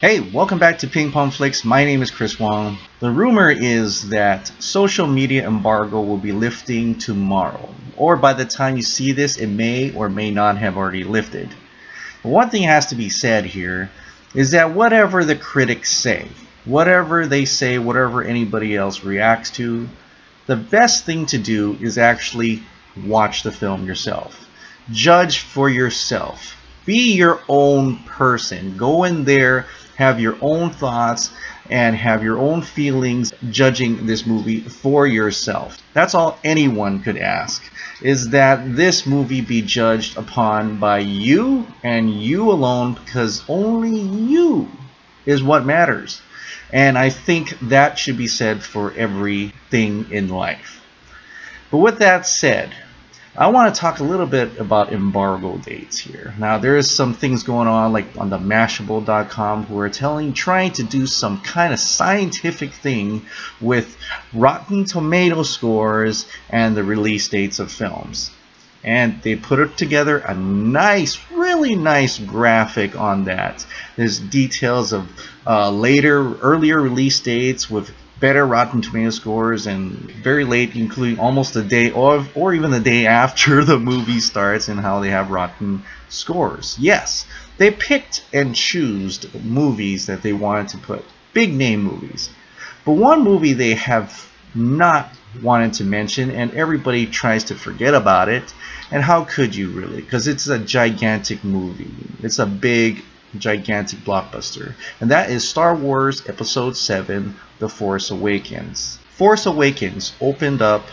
Hey, welcome back to Ping Pong Flicks. My name is Chris Wong. The rumor is that social media embargo will be lifting tomorrow, or by the time you see this, it may or may not have already lifted. But one thing has to be said here is that whatever the critics say, whatever they say, whatever anybody else reacts to, the best thing to do is actually watch the film yourself. Judge for yourself. Be your own person. Go in there, have your own thoughts, and have your own feelings judging this movie for yourself. That's all anyone could ask, is that this movie be judged upon by you and you alone, because only you is what matters. And I think that should be said for everything in life. But with that said, I want to talk a little bit about embargo dates here. Now, there's some things going on, like on the Mashable.com, who are trying to do some kind of scientific thing with Rotten Tomato scores and the release dates of films. And they put together a nice, really nice graphic on that. There's details of earlier release dates with better Rotten Tomato scores, and very late, including almost the day or even the day after the movie starts, and how they have rotten scores. Yes, they picked and chose movies that they wanted to put, big name movies. But one movie they have not wanted to mention, and everybody tries to forget about it, and how could you really? Because it's a gigantic movie. It's a big, gigantic blockbuster, and that is Star Wars Episode 7, The Force Awakens. Force Awakens opened up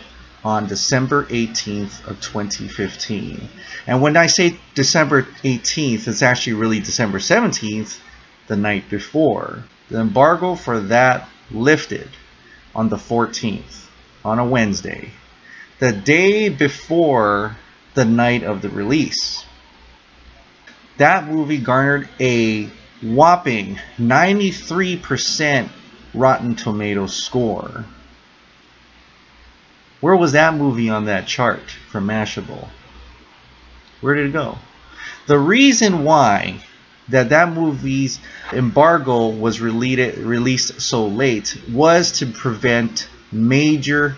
on December 18th of 2015, and when I say December 18th, it's actually really December 17th, the night before. The embargo for that lifted on the 14th, on a Wednesday, the day before the night of the release. That movie garnered a whopping 93% Rotten Tomatoes score. Where was that movie on that chart from Mashable? Where did it go? The reason why that movie's embargo was released so late was to prevent major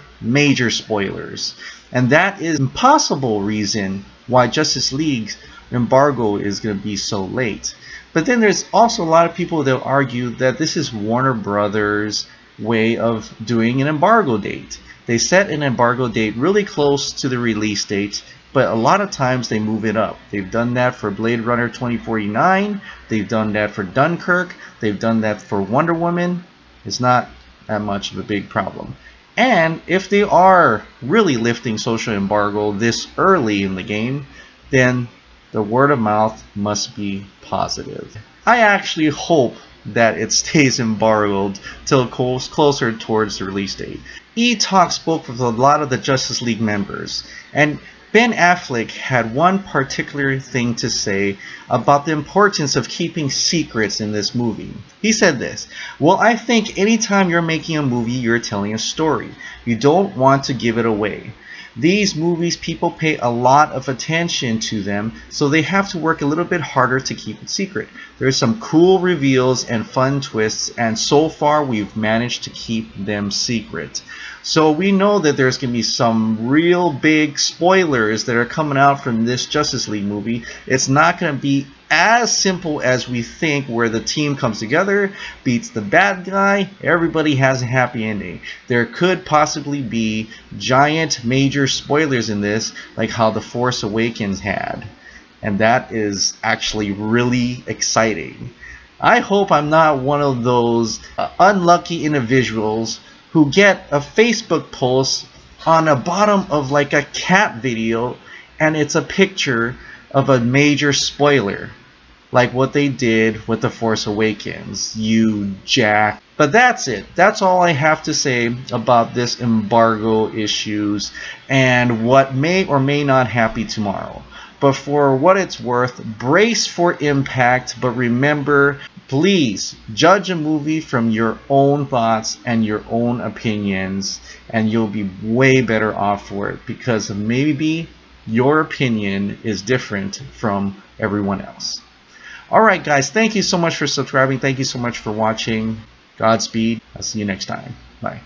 spoilers. And that is an impossible reason why Justice League's embargo is going to be so late. But then there's also a lot of people that argue that this is Warner Brothers' way of doing an embargo date. They set an embargo date really close to the release date, but a lot of times they move it up. They've done that for Blade Runner 2049, they've done that for Dunkirk, they've done that for Wonder Woman. It's not that much of a big problem. And if they are really lifting social embargo this early in the game, then the word of mouth must be positive. I actually hope that it stays embargoed till closer towards the release date. E-Talk spoke with a lot of the Justice League members, and Ben Affleck had one particular thing to say about the importance of keeping secrets in this movie. He said this: "Well, I think anytime you're making a movie, you're telling a story. You don't want to give it away. These movies, people pay a lot of attention to them, so they have to work a little bit harder to keep it secret. There's some cool reveals and fun twists, and so far we've managed to keep them secret." So we know that there's going to be some real big spoilers that are coming out from this Justice League movie. It's not going to be as simple as we think, where the team comes together, beats the bad guy, everybody has a happy ending. There could possibly be giant major spoilers in this, like how The Force Awakens had. And that is actually really exciting. I hope I'm not one of those unlucky individuals who get a Facebook post on the bottom of like a cat video, and it's a picture of a major spoiler, like what they did with The Force Awakens, you jack. But that's it. That's all I have to say about this embargo issues and what may or may not happen tomorrow. But for what it's worth, brace for impact, but remember, please judge a movie from your own thoughts and your own opinions, and you'll be way better off for it, because maybe your opinion is different from everyone else. Alright guys, thank you so much for subscribing. Thank you so much for watching. Godspeed. I'll see you next time. Bye.